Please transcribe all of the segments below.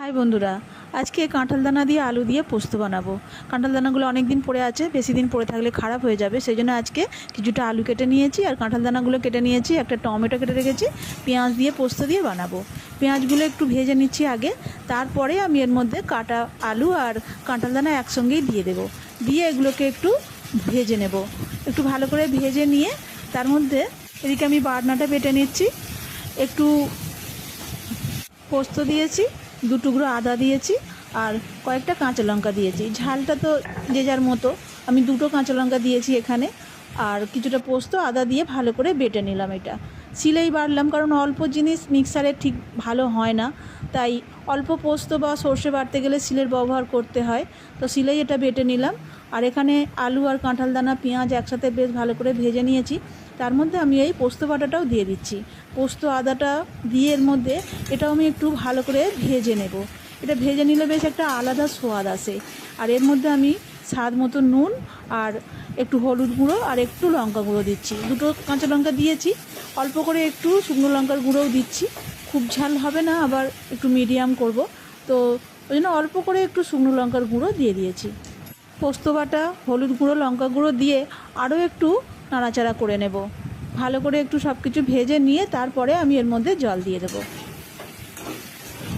High বন্ধুরা, আজকে কাঁঠাল দানা দিয়ে আলু দিয়ে পোস্ত বানাবো। কাঁঠাল দানাগুলো অনেক দিন পড়ে আছে, বেশি দিন পড়ে থাকলে খারাপ হয়ে যাবে, সেই জন্য আজকে কিছুটা আলু কেটে নিয়েছি আর কাঁঠাল দানাগুলো কেটে নিয়েছি, একটা টমেটো কেটে রেখেছি, পেঁয়াজ দিয়ে পোস্ত দিয়ে বানাবো। পেঁয়াজগুলো একটু ভেজে নিচ্ছি আগে, তারপরে আমি এর মধ্যে কাটা আলু আর কাঁঠাল দানা একসঙ্গেই দিয়ে দেবো। দিয়ে এগুলোকে একটু ভেজে নেব, একটু ভালো করে ভেজে নিয়ে তার মধ্যে এদিকে আমি বাটনাটা বেটে নিচ্ছি। একটু পোস্ত দিয়েছি, দু টুকরো আদা দিয়েছি আর কয়েকটা কাঁচা লঙ্কা দিয়েছি। ঝালটা তো যে যার মতো, আমি দুটো কাঁচা লঙ্কা দিয়েছি এখানে, আর কিছুটা পোস্ত আদা দিয়ে ভালো করে বেটে নিলাম। এটা শিলেই বাটলাম, কারণ অল্প জিনিস মিক্সারে ঠিক ভালো হয় না, তাই অল্প পোস্ত বা সর্ষে বাটতে গেলে শিলের ব্যবহার করতে হয়, তো শিলেই এটা বেটে নিলাম। আর এখানে আলু আর কাঁঠাল দানা পেঁয়াজ একসাথে বেশ ভালো করে ভেজে নিয়েছি, তার মধ্যে আমি এই পোস্ত বাটাটাও দিয়ে দিচ্ছি। পোস্ত আদাটা দিয়ে এর মধ্যে এটাও আমি একটু ভালো করে ভেজে নেব। এটা ভেজে নিলে বেশ একটা আলাদা স্বাদ আসে। আর এর মধ্যে আমি স্বাদ মতো নুন আর একটু হলুদ গুঁড়ো আর একটু লঙ্কা গুঁড়ো দিচ্ছি। দুটো কাঁচা লঙ্কা দিয়েছি, অল্প করে একটু শুকনো লঙ্কার গুঁড়োও দিচ্ছি। খুব ঝাল হবে না, আবার একটু মিডিয়াম করব, তো ওই জন্য অল্প করে একটু শুকনো লঙ্কার গুঁড়ো দিয়ে দিয়েছি। পোস্ত বাটা, হলুদ গুঁড়ো, লঙ্কা গুঁড়ো দিয়ে আরও একটু নাড়াচাড়া করে নেব। ভালো করে একটু সব কিছু ভেজে নিয়ে তারপরে আমি এর মধ্যে জল দিয়ে দেবো।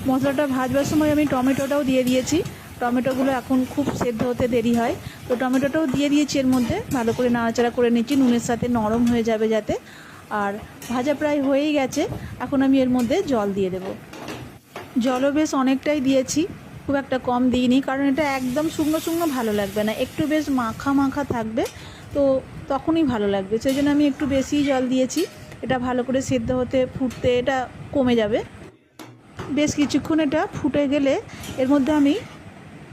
মশলাটা ভাজবার সময় আমি টমেটোটাও দিয়ে দিয়েছি। টমেটোগুলো এখন খুব সেদ্ধ হতে দেরি হয়, তো টমেটোটাও দিয়ে দিয়েছি এর মধ্যে। ভালো করে নাড়াচাড়া করে নিচ্ছি, নুনের সাথে নরম হয়ে যাবে যাতে। আর ভাজা প্রায় হয়েই গেছে, এখন আমি এর মধ্যে জল দিয়ে দেব। জলও বেশ অনেকটাই দিয়েছি, খুব একটা কম দিইনি, কারণ এটা একদম শুকনো শুকনো ভালো লাগবে না, একটু বেশ মাখা মাখা থাকবে, তো তখনই ভালো লাগবে। সেই জন্য আমি একটু বেশিই জল দিয়েছি। এটা ভালো করে সেদ্ধ হতে ফুটতে এটা কমে যাবে। বেশ কিছুক্ষণ এটা ফুটে গেলে এর মধ্যে আমি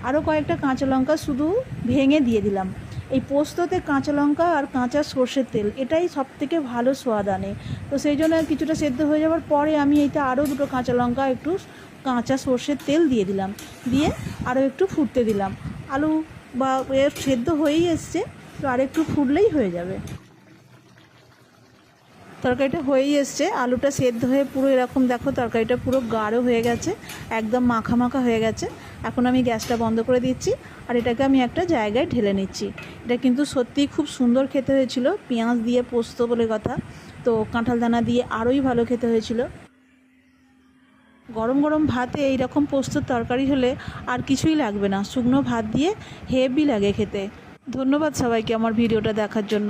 আরও কয়েকটা কাঁচা লঙ্কা শুধু ভেঙে দিয়ে দিলাম। এই পোস্ততে কাঁচা লঙ্কা আর কাঁচা সর্ষের তেল এটাই সবথেকে ভালো স্বাদ আনে, তো সেই জন্য কিছুটা সেদ্ধ হয়ে যাওয়ার পরে আমি এইটা আরও দুটো কাঁচা লঙ্কা, একটু কাঁচা সর্ষের তেল দিয়ে দিলাম, দিয়ে আরও একটু ফুটতে দিলাম। আলু বা সেদ্ধ হয়েই এসছে, তো আর একটু ফুটলেই হয়ে যাবে। তরকারিটা হয়েই এসছে, আলুটা সেদ্ধ হয়ে পুরো এরকম দেখো তরকারিটা পুরো গাঢ় হয়ে গেছে, একদম মাখা মাখা হয়ে গেছে। এখন আমি গ্যাসটা বন্ধ করে দিচ্ছি আর এটাকে আমি একটা জায়গায় ঢেলে নিচ্ছি। এটা কিন্তু সত্যিই খুব সুন্দর খেতে হয়েছিল, পেঁয়াজ দিয়ে পোস্ত বলে কথা, তো কাঁঠাল দানা দিয়ে আরোই ভালো খেতে হয়েছিল। গরম গরম ভাতে এইরকম পোস্তর তরকারি হলে আর কিছুই লাগবে না, শুকনো ভাত দিয়ে হেভি লাগে খেতে। ধন্যবাদ সবাইকে আমার ভিডিওটা দেখার জন্য।